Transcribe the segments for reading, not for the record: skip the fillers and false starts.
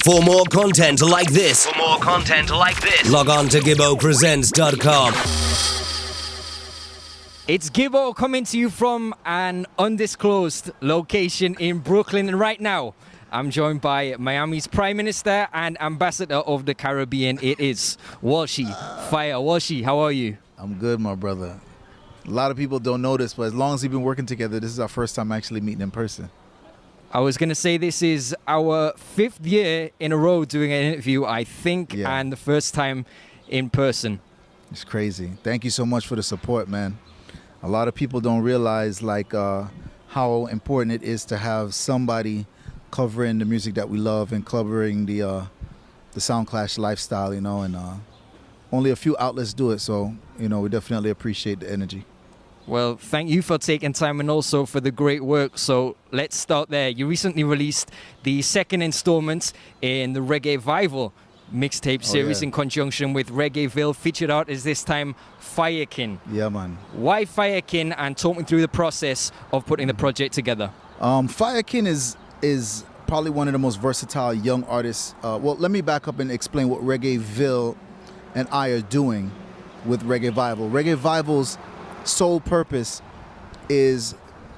For more content like this, log on to gibbopresents.com. It's Gibbo coming to you from an undisclosed location in Brooklyn. And right now, I'm joined by Miami's Prime Minister and Ambassador of the Caribbean. It is Walshy Fire. Walshy, how are you? I'm good, my brother. A lot of people don't know this, but as long as we've been working together, this is our first time actually meeting in person. I was going to say this is our 5th year in a row doing an interview, I think, and the first time in person. It's crazy. Thank you so much for the support, man. A lot of people don't realize how important it is to have somebody covering the music that we love and covering the Sound Clash lifestyle, and only a few outlets do it, so we definitely appreciate the energy. Well, thank you for taking time and also for the great work. So let's start there. You recently released the second installment in the Reggaevival mixtape series in conjunction with Reggaeville. Featured artist this time, Fyakin. Yeah, man. Why Fyakin, and talk me through the process of putting the project together? Fyakin is probably one of the most versatile young artists. Well, let me back up and explain what Reggaeville and I are doing with Reggaevival. Reggaevival's sole purpose is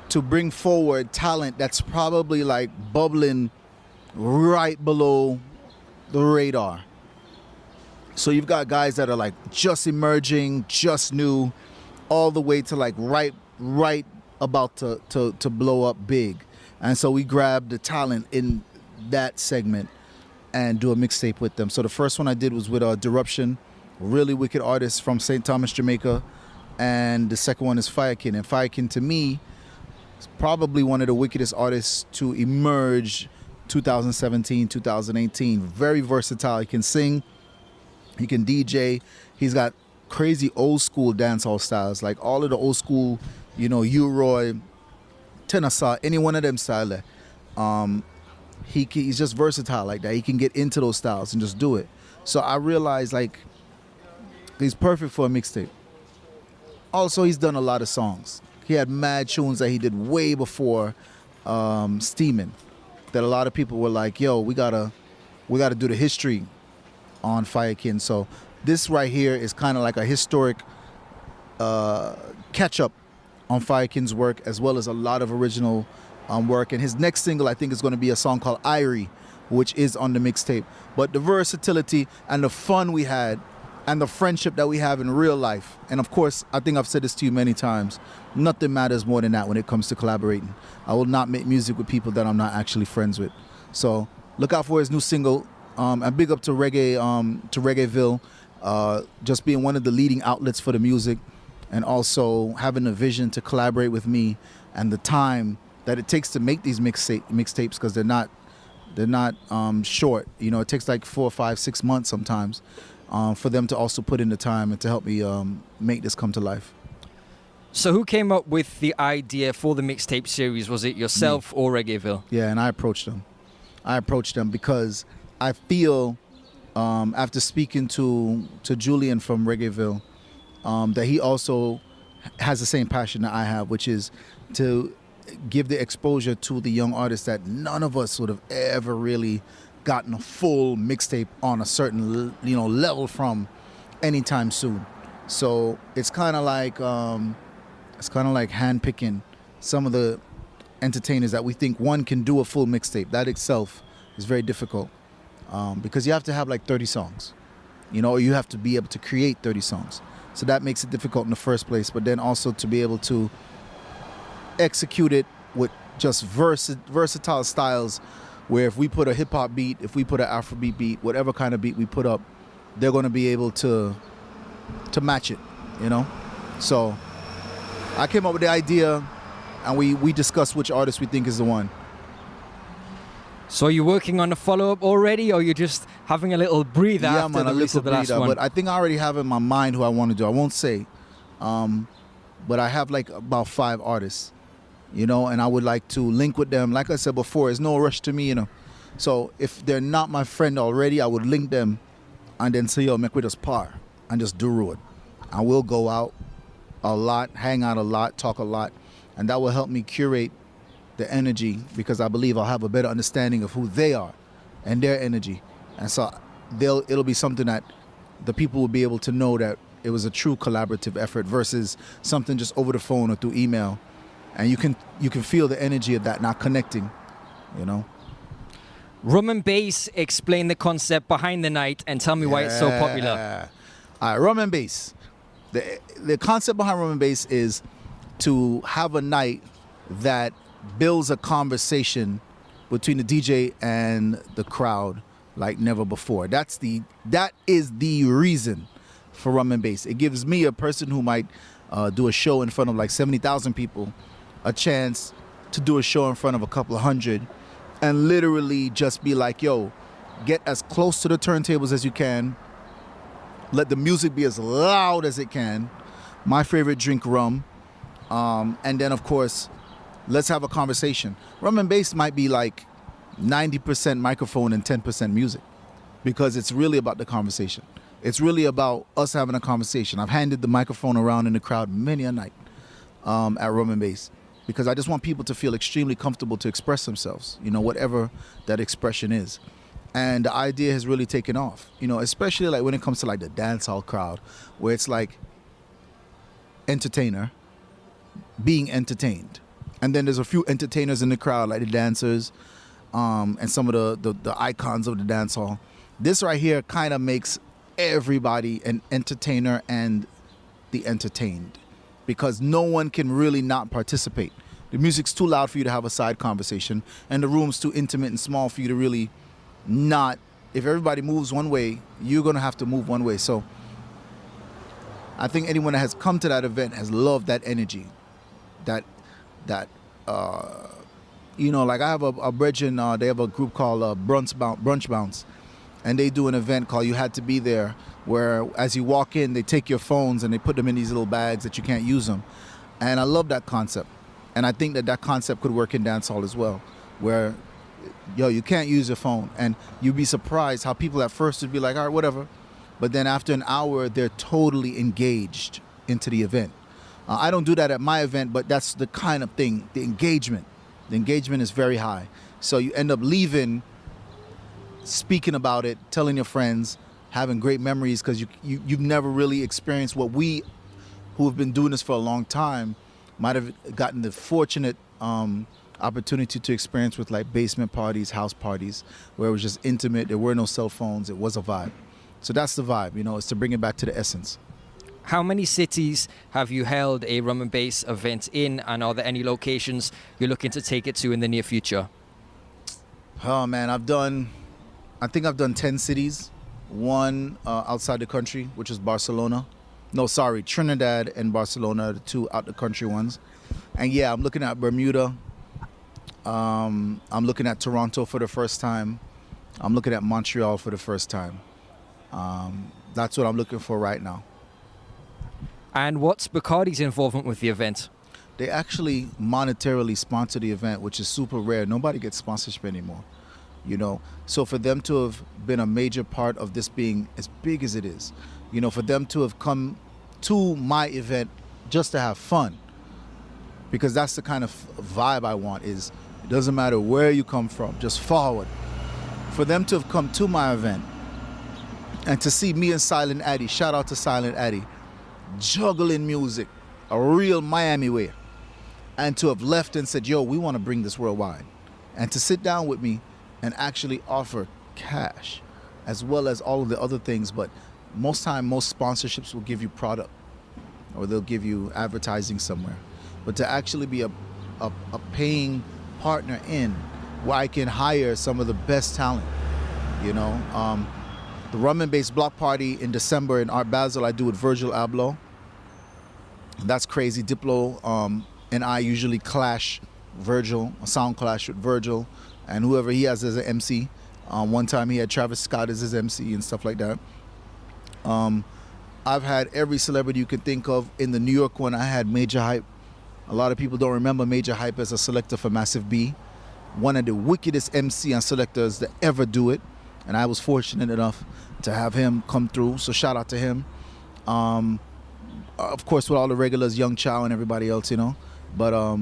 to bring forward talent that's probably like bubbling right below the radar. So you've got guys that are like just emerging, just new, all the way to like right about to blow up big. And so we grab the talent in that segment and do a mixtape with them. So the first one I did was with Disruption, really wicked artist from St. Thomas, Jamaica. And the second one is Fyakin. And Fyakin, to me, is probably one of the wickedest artists to emerge 2017, 2018. Very versatile. He can sing, he can DJ. He's got crazy old school dancehall styles, like all of the old school, U-Roy, Tennessee, any one of them style there. He's just versatile like that. He can get into those styles and just do it. So I realized he's perfect for a mixtape. Also, he's done a lot of songs. He had mad tunes that he did way before Steamin', that a lot of people were like, yo, we gotta do the history on Fyakin. So this right here is kind of like a historic catch-up on Fyakin's work, as well as a lot of original work. And his next single, I think, is going to be a song called Irie, which is on the mixtape. But the versatility and the fun we had and the friendship that we have in real life. And of course, I think I've said this to you many times, nothing matters more than that when it comes to collaborating. I will not make music with people that I'm not actually friends with. So look out for his new single, and big up to Reggaeville, just being one of the leading outlets for the music, and also having a vision to collaborate with me, and the time that it takes to make these mixtapes, because they're not short. It takes like 4, 5, 6 months sometimes. For them to also put in the time and to help me make this come to life. So who came up with the idea for the mixtape series? Was it yourself or Reggaeville? Yeah, and I approached them because I feel, after speaking to Julian from Reggaeville, that he also has the same passion that I have, which is to give the exposure to the young artists that none of us would have ever really gotten a full mixtape on a certain level from anytime soon. So it's kind of like handpicking some of the entertainers that we think one can do a full mixtape. That itself is very difficult, because you have to have like 30 songs, or you have to be able to create 30 songs. So that makes it difficult in the first place. But then also to be able to execute it with just versatile styles, where if we put a hip-hop beat, if we put an Afrobeat beat, whatever kind of beat we put up, they're going to be able to match it, So I came up with the idea, and we discussed which artist we think is the one. So are you working on a follow-up already, or you're just having a little breather after the release of the last one? But I think I already have in my mind who I want to do. I won't say, but I have like about 5 artists. And I would like to link with them. Like I said before, it's no rush to me, So if they're not my friend already, I would link them and then say, yo, make we just par and just do road. I will go out a lot, hang out a lot, talk a lot, and that will help me curate the energy, because I believe I'll have a better understanding of who they are and their energy. And so it'll be something that the people will be able to know that it was a true collaborative effort versus something just over the phone or through email. And you can feel the energy of that not connecting, you know. Rum and Bass, explain the concept behind the night and tell me why it's so popular. All right, Rum and Bass. The concept behind Rum and Bass is to have a night that builds a conversation between the DJ and the crowd like never before. That is the reason for Rum and Bass. It gives me, a person who might do a show in front of like 70,000 people, a chance to do a show in front of a couple of hundred and literally just be like, yo, get as close to the turntables as you can. Let the music be as loud as it can. My favorite drink, rum. And then, of course, let's have a conversation. Rum and Bass might be like 90% microphone and 10% music, because it's really about the conversation. It's really about us having a conversation. I've handed the microphone around in the crowd many a night at Rum and Bass, because I just want people to feel extremely comfortable to express themselves, you know, whatever that expression is. And the idea has really taken off, you know, especially like when it comes to like the dancehall crowd, where it's like entertainer being entertained. And then there's a few entertainers in the crowd, like the dancers and some of the icons of the dancehall. This right here kind of makes everybody an entertainer and the entertained, because no one can really not participate. The music's too loud for you to have a side conversation, and the room's too intimate and small for you to really not. If everybody moves one way, you're gonna have to move one way. So I think anyone that has come to that event has loved that energy, that you know, like I have a brethren, they have a group called Brunch Bounce, and they do an event called You Had to Be There, where as you walk in, they take your phones and they put them in these little bags that you can't use them. And I love that concept. And I think that concept could work in dancehall as well, where, yo, you can't use your phone. And you'd be surprised how people at first would be like, all right, whatever. But then after an hour, they're totally engaged into the event. I don't do that at my event, but that's the kind of thing, the engagement. The engagement is very high. So you end up leaving, speaking about it, telling your friends, having great memories, because you've never really experienced what we, who have been doing this for a long time, might have gotten the fortunate opportunity to experience with like basement parties, house parties, where it was just intimate. There were no cell phones. It was a vibe. So that's the vibe, you know, it's to bring it back to the essence. How many cities have you held a Rum and Bass event in, and are there any locations you're looking to take it to in the near future? Oh man, I think I've done 10 cities. One outside the country, which is Barcelona. No, sorry, Trinidad and Barcelona are the two out the country ones. And yeah, I'm looking at Bermuda. I'm looking at Toronto for the first time. I'm looking at Montreal for the first time. That's what I'm looking for right now. And what's Bacardi's involvement with the event? They actually monetarily sponsor the event, which is super rare. Nobody gets sponsorship anymore, you know. So for them to have been a major part of this being as big as it is, you know, for them to have come to my event just to have fun, because that's the kind of vibe I want. Is it doesn't matter where you come from, just forward. For them to have come to my event and to see me and Silent Addy, shout out to Silent Addy, juggling music a real Miami way, and to have left and said, yo, we want to bring this worldwide, and to sit down with me and actually offer cash as well as all of the other things. But most sponsorships will give you product, or they'll give you advertising somewhere. But to actually be a paying partner in where I can hire some of the best talent, you know. The Rum and Bass block party in December in Art Basel, I do with Virgil Abloh. That's crazy. Diplo and I usually clash Virgil, a sound clash with Virgil, and whoever he has as an MC. One time he had Travis Scott as his MC and stuff like that. I've had every celebrity you can think of. In the New York one, I had Major Hype. A lot of people don't remember Major Hype as a selector for Massive B, one of the wickedest MC and selectors to ever do it. And I was fortunate enough to have him come through, so shout out to him. Of course, with all the regulars, Young Chow and everybody else, you know. But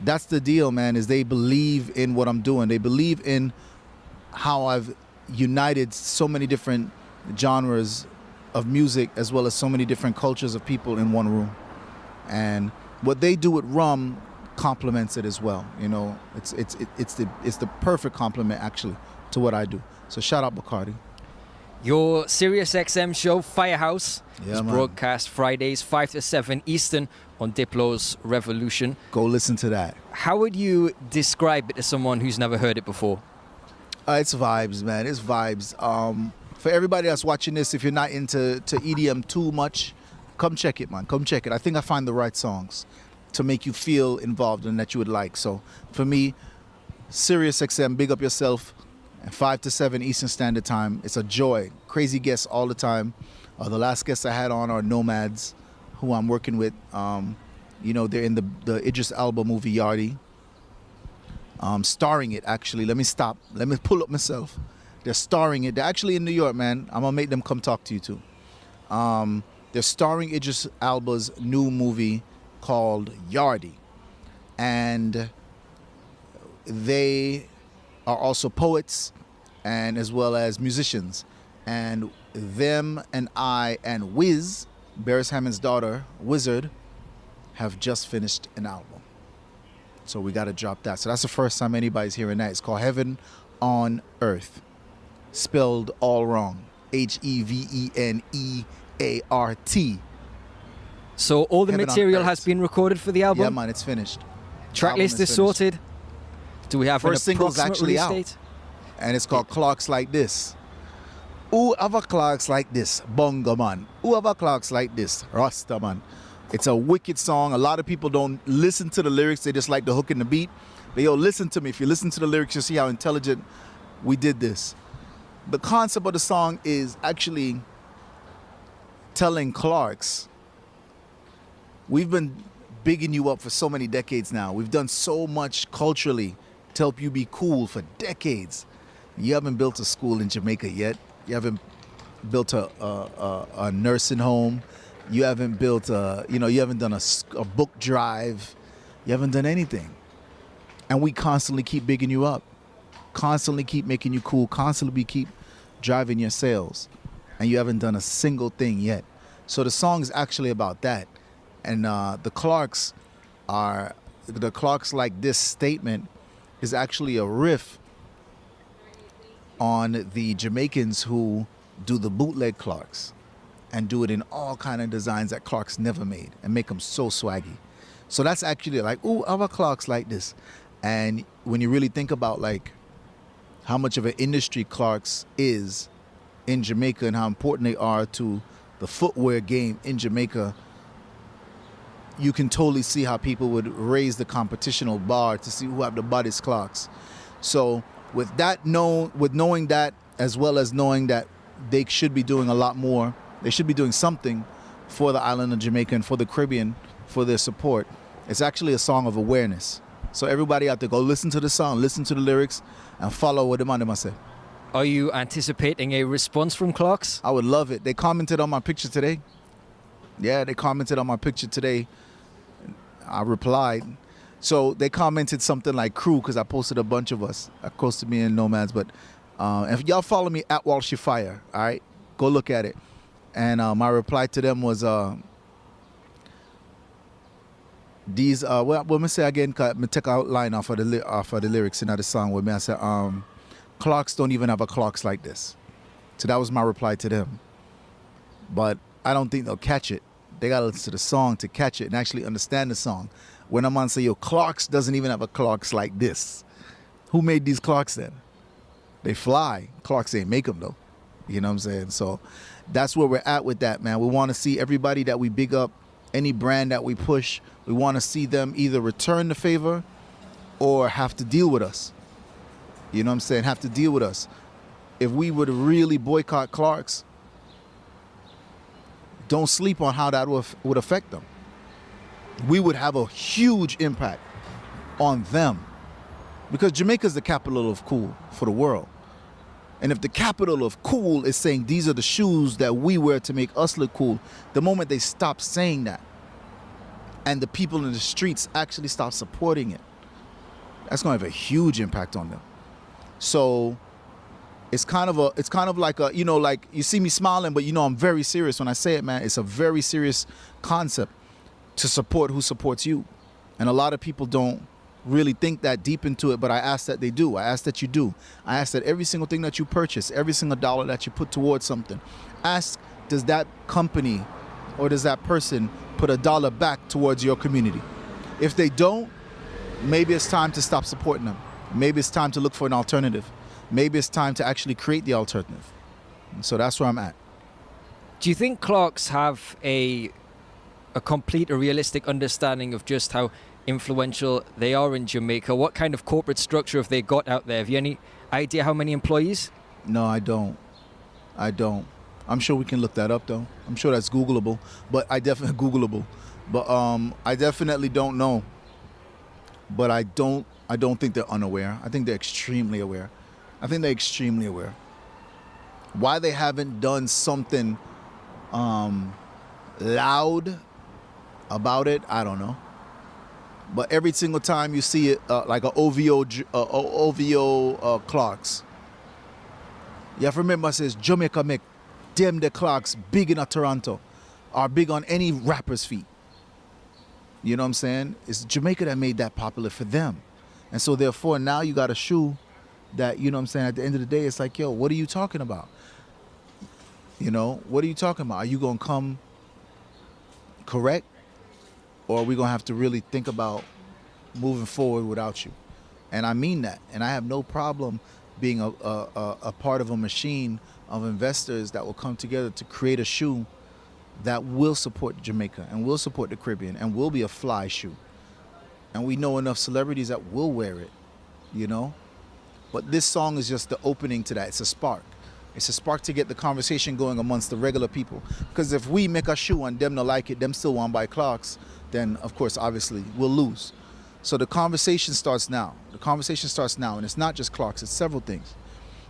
that's the deal, man, is they believe in what I'm doing. They believe in how I've united so many different genres of music as well as so many different cultures of people in one room. And what they do with Rum complements it as well. You know, it's the perfect complement actually to what I do. So shout out Bacardi. Your SiriusXM show Firehouse is man. broadcast Fridays 5 to 7 Eastern on Diplo's Revolution. Go listen to that. How would you describe it to someone who's never heard it before? It's vibes, man. It's vibes. For everybody that's watching this, if you're not into EDM too much, come check it, man. Come check it. I think I find the right songs to make you feel involved and that you would like. So for me, SiriusXM, big up yourself. 5 to 7 Eastern Standard Time. It's a joy. Crazy guests all the time. The last guests I had on are No-Maddz, who I'm working with. You know, they're in the Idris Elba movie Yardie. Starring it, actually. Let me stop. Let me pull up myself. They're starring it. They're actually in New York, man. I'm going to make them come talk to you, too. They're starring Idris Elba's new movie called Yardie. And they are also poets and as well as musicians. And them and I and Wiz, Beres Hammond's daughter, Wizard, have just finished an album. So we got to drop that. So that's the first time anybody's hearing that. It's called Heaven on Earth. Spelled all wrong. Heveneart. So all the Heaven on material Earth. has been recorded for the album? Yeah, man, it's finished. Track Album list is finished. sorted? Do we have First an single's approximate actually release out. date? And it's called Clocks Like This. Who have a clocks like this? Bongo man. Who have a clocks like this? Rasta man. It's a wicked song. A lot of people don't listen to the lyrics. They just like the hook and the beat. But yo, listen to me. If you listen to the lyrics, you'll see how intelligent we did this. The concept of the song is actually telling Clarks, we've been bigging you up for so many decades now. We've done so much culturally to help you be cool for decades. You haven't built a school in Jamaica yet. You haven't built a nursing home. You haven't built you haven't done a book drive. You haven't done anything. And we constantly keep bigging you up. Constantly keep making you cool. Constantly keep driving your sales. And you haven't done a single thing yet. So the song is actually about that. And the Clarks like this statement is actually a riff on the Jamaicans who do the bootleg Clarks and do it in all kind of designs that Clarks never made and make them so swaggy. So that's actually like, ooh, our Clarks like this. And when you really think about like how much of an industry Clarks is in Jamaica and how important they are to the footwear game in Jamaica, you can totally see how people would raise the competitional bar to see who have the baddest Clarks. So with that knowing that, as well as knowing that they should be doing a lot more, they should be doing something for the island of Jamaica and for the Caribbean for their support. It's actually a song of awareness. So everybody out there, go listen to the song, listen to the lyrics, and follow what the man say. Are you anticipating a response from Clarks? I would love it. They commented on my picture today. Yeah, they commented on my picture today. I replied. So they commented something like crew, because I posted a bunch of us. Close to me and No-Maddz. But if y'all follow me at Walshy Fire, all right, go look at it. And my reply to them was, let me say again, cause me take out line off of the lyrics in the song with me. I said, Clarks don't even have a clocks like this. So that was my reply to them. But I don't think they'll catch it. They gotta listen to the song to catch it and actually understand the song. When I'm on say, yo, Clarks doesn't even have a clocks like this. Who made these clocks then? They fly. Clarks ain't make them though. You know what I'm saying? So that's where we're at with that, man. We want to see everybody that we big up, any brand that we push, we want to see them either return the favor or have to deal with us. You know what I'm saying? Have to deal with us. If we would really boycott Clarks, don't sleep on how that would affect them. We would have a huge impact on them because Jamaica is the capital of cool for the world. And if the capital of cool is saying these are the shoes that we wear to make us look cool, the moment they stop saying that and the people in the streets actually stop supporting it, that's going to have a huge impact on them. So it's kind of like a, you know, like you see me smiling, but you know I'm very serious when I say it, man. It's a very serious concept to support who supports you. And a lot of people don't really think that deep into it, but I ask that they do. I ask that you do. I ask that every single thing that you purchase, every single dollar that you put towards something, ask, does that company or does that person put a dollar back towards your community? If they don't, maybe it's time to stop supporting them. Maybe it's time to look for an alternative. Maybe it's time to actually create the alternative. And so that's where I'm at. Do you think Clarks have a complete, a realistic understanding of just how influential they are in Jamaica? What kind of corporate structure have they got out there? Have you any idea how many employees? No, I don't. I'm sure we can look that up though. I'm sure that's Googleable, but I definitely I definitely don't know. But I don't think they're unaware. I think they're extremely aware. Why they haven't done something loud about it, I don't know. But every single time you see it, like a OVO Clarks, you have to remember, it says Jamaica make them the Clarks big in Toronto, are big on any rapper's feet. You know what I'm saying? It's Jamaica that made that popular for them. And so therefore now you got a shoe that, you know what I'm saying, at the end of the day, it's like, yo, what are you talking about? You know, what are you talking about? Are you going to come correct? Or are we going to have to really think about moving forward without you? And I mean that. And I have no problem being a part of a machine of investors that will come together to create a shoe that will support Jamaica and will support the Caribbean and will be a fly shoe. And we know enough celebrities that will wear it, you know? But this song is just the opening to that. It's a spark. It's a spark to get the conversation going amongst the regular people. Because if we make a shoe and them not like it, them still want to buy Clarks, then of course, obviously, we'll lose. So the conversation starts now. And it's not just Clarks, it's several things,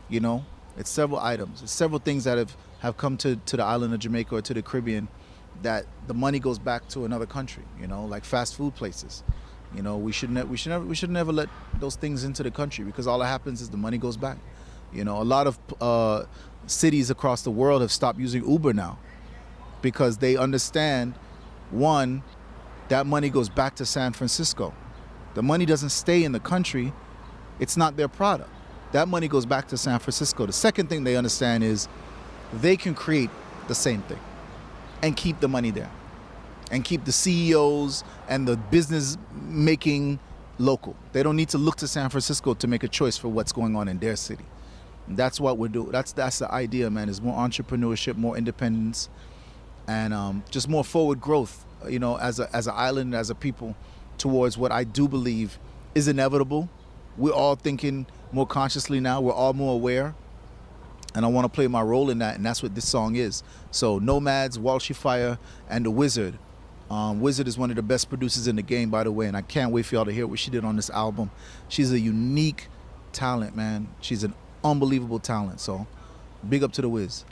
you know? It's several items. It's several things that have come to the island of Jamaica or to the Caribbean that the money goes back to another country, you know, like fast food places. You know, we should never let those things into the country, because all that happens is the money goes back. You know, a lot of cities across the world have stopped using Uber now because they understand, one, that money goes back to San Francisco. The money doesn't stay in the country. It's not their product. That money goes back to San Francisco. The second thing they understand is they can create the same thing and keep the money there and keep the CEOs and the business making local. They don't need to look to San Francisco to make a choice for what's going on in their city. And that's what we're doing. That's the idea, man, is more entrepreneurship, more independence, and just more forward growth, you know, as an island, as a people, towards what I do believe is inevitable. We're all thinking more consciously now. We're all more aware. And I want to play my role in that, and that's what this song is. So No-Maddz, Walshy Fire, and The Wizard. Wizard is one of the best producers in the game, by the way, and I can't wait for y'all to hear what she did on this album. She's a unique talent, man. She's an unbelievable talent. So big up to The Wiz.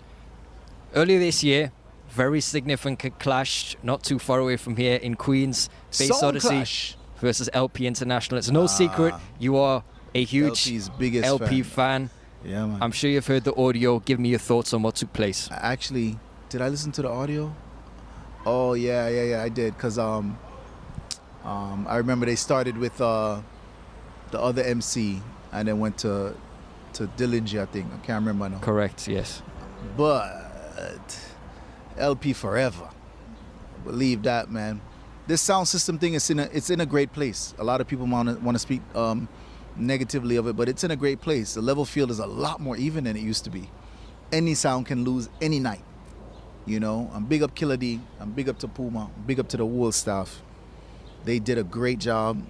Earlier this year, very significant clash not too far away from here in Queens. Bass Song Odyssey clash. versus LP International. It's no secret you are a huge LP's biggest LP fan. Yeah, man. I'm sure you've heard the audio. Give me your thoughts on what took place. Actually, did I listen to the audio? Oh yeah, I did. Cause I remember they started with the other MC and then went to Dillinger, I think. I can't remember now. Correct. Yes. But LP forever. Believe that, man. This sound system thing is it's in a great place. A lot of people want to speak negatively of it, but it's in a great place. The level field is a lot more even than it used to be. Any sound can lose any night. You know, I'm big up Killer D. I'm big up to Puma. I'm big up to the Wool staff. They did a great job.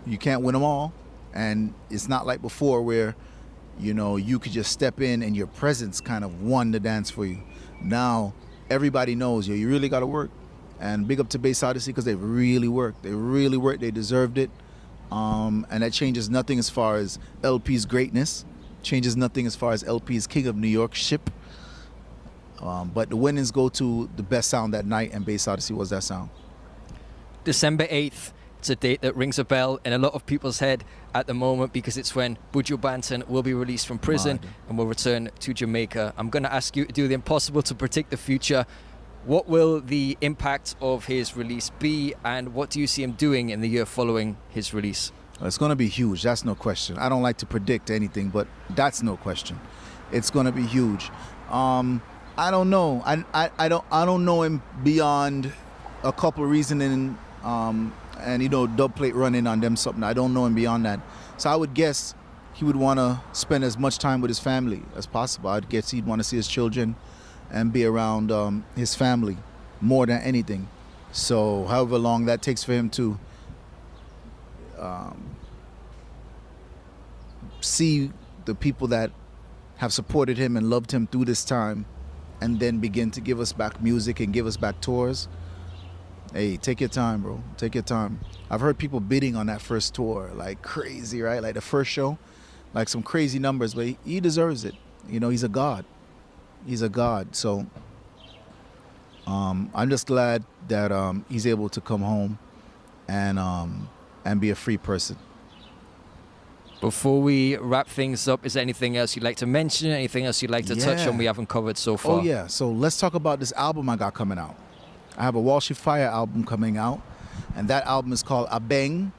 You can't win them all. And it's not like before where, you know, you could just step in and your presence kind of won the dance for you. Now, everybody knows, you really got to work. And big up to Bass Odyssey because they really worked. They deserved it. And that changes nothing as far as LP's greatness. Changes nothing as far as LP's King of New York ship. But the winnings go to the best sound that night, and Bass Odyssey was that sound. December 8th, It's a date that rings a bell in a lot of people's head at the moment because it's when Buju Banton will be released from prison and will return to Jamaica. I'm going to ask you to do the impossible to predict the future. What will the impact of his release be, and what do you see him doing in the year following his release? It's going to be huge. That's no question. I don't like to predict anything, but that's no question. It's going to be huge. I don't know. I don't know him beyond a couple of reasoning, and dub plate running on them something. I don't know him beyond that. So I would guess he would want to spend as much time with his family as possible. I'd guess he'd want to see his children and be around his family more than anything. So however long that takes for him to see the people that have supported him and loved him through this time, and then begin to give us back music and give us back tours. Hey, take your time, bro. Take your time. I've heard people bidding on that first tour like crazy, right? Like the first show, like some crazy numbers, but he deserves it. He's a god. He's a god. So I'm just glad that he's able to come home and be a free person. Before we wrap things up, is there anything else you'd like to mention? Anything else you'd like to touch on we haven't covered so far? Oh, yeah. So let's talk about this album I got coming out. I have a Walshy Fire album coming out, and that album is called Abeng.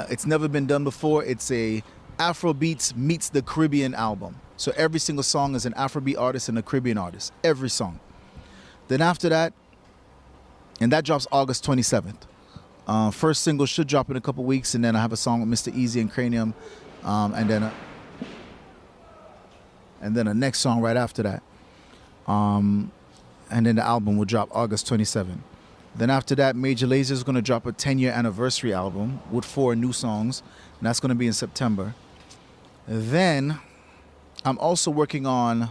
It's never been done before. It's a Afrobeats meets the Caribbean album. So every single song is an Afrobeat artist and a Caribbean artist. Every song. Then after that, and that drops August 27th. First single should drop in a couple weeks, and then I have a song with Mr. Easy and Cranium, and then a next song right after that. And then the album will drop August 27th. Then after that, Major Lazer is going to drop a 10-year anniversary album with 4 new songs, and that's going to be in September. Then I'm also working on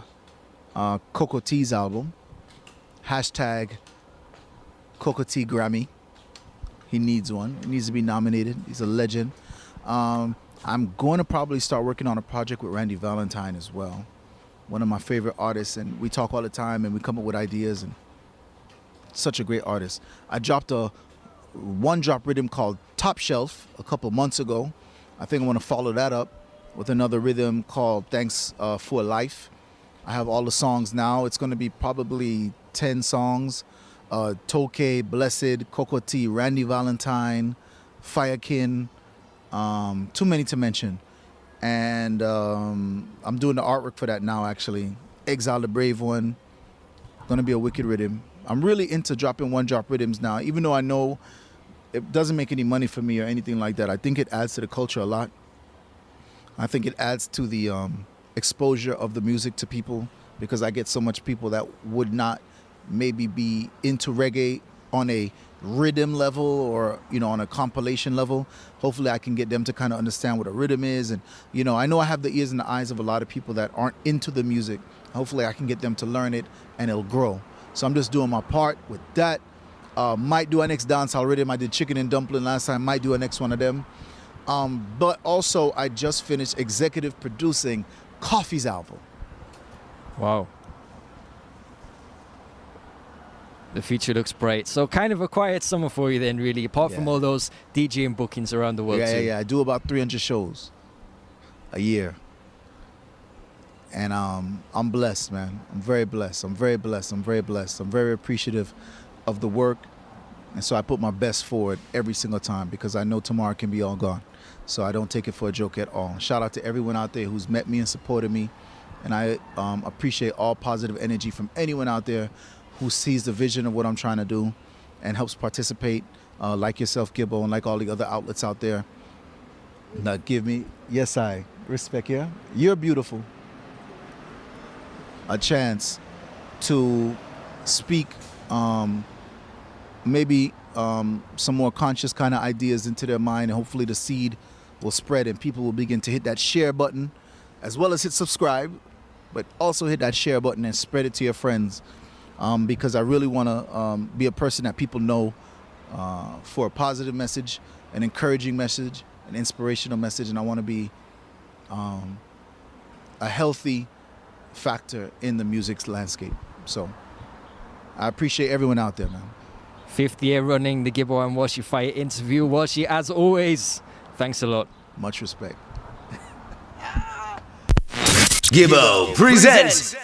Coco T's album, hashtag Coco T Grammy. He needs one. He needs to be nominated. He's a legend. I'm going to probably start working on a project with Randy Valentine as well. One of my favorite artists, and we talk all the time and we come up with ideas, and such a great artist. I dropped a one-drop rhythm called Top Shelf a couple months ago. I think I want to follow that up with another rhythm called Thanks for Life. I have all the songs now. It's going to be probably 10 songs. Toke, Blessed, Coco T, Randy Valentine, Fyakin, too many to mention. And I'm doing the artwork for that now, actually. Exile the Brave one. Gonna be a wicked rhythm. I'm really into dropping one-drop rhythms now, even though I know it doesn't make any money for me or anything like that. I think it adds to the culture a lot. I think it adds to the exposure of the music to people, because I get so much people that would not maybe be into reggae on a rhythm level or on a compilation level. Hopefully I can get them to kind of understand what a rhythm is, and I know I have the ears and the eyes of a lot of people that aren't into the music. Hopefully I can get them to learn it and it'll grow. So I'm just doing my part with that. Might do a next dancehall rhythm. I did Chicken and Dumpling last time. Might do a next one of them. But also I just finished executive producing Coffee's album. Wow. The future looks bright. So kind of a quiet summer for you then, really, apart from all those DJing bookings around the world too. Yeah. I do about 300 shows a year. And I'm blessed, man. I'm very blessed. I'm very appreciative of the work. And so I put my best forward every single time, because I know tomorrow can be all gone. So I don't take it for a joke at all. Shout out to everyone out there who's met me and supported me. And I appreciate all positive energy from anyone out there who sees the vision of what I'm trying to do and helps participate, like yourself, Gibbo, and like all the other outlets out there. Now give me, yes, I respect you. You're beautiful. A chance to speak maybe some more conscious kind of ideas into their mind, and hopefully the seed will spread and people will begin to hit that share button, as well as hit subscribe, but also hit that share button and spread it to your friends. Because I really want to be a person that people know for a positive message, an encouraging message, an inspirational message, and I want to be a healthy factor in the music's landscape. So I appreciate everyone out there, man. 5th year running the Gibbo and Walshy Fire interview. Walshy, as always, thanks a lot. Much respect. Gibbo presents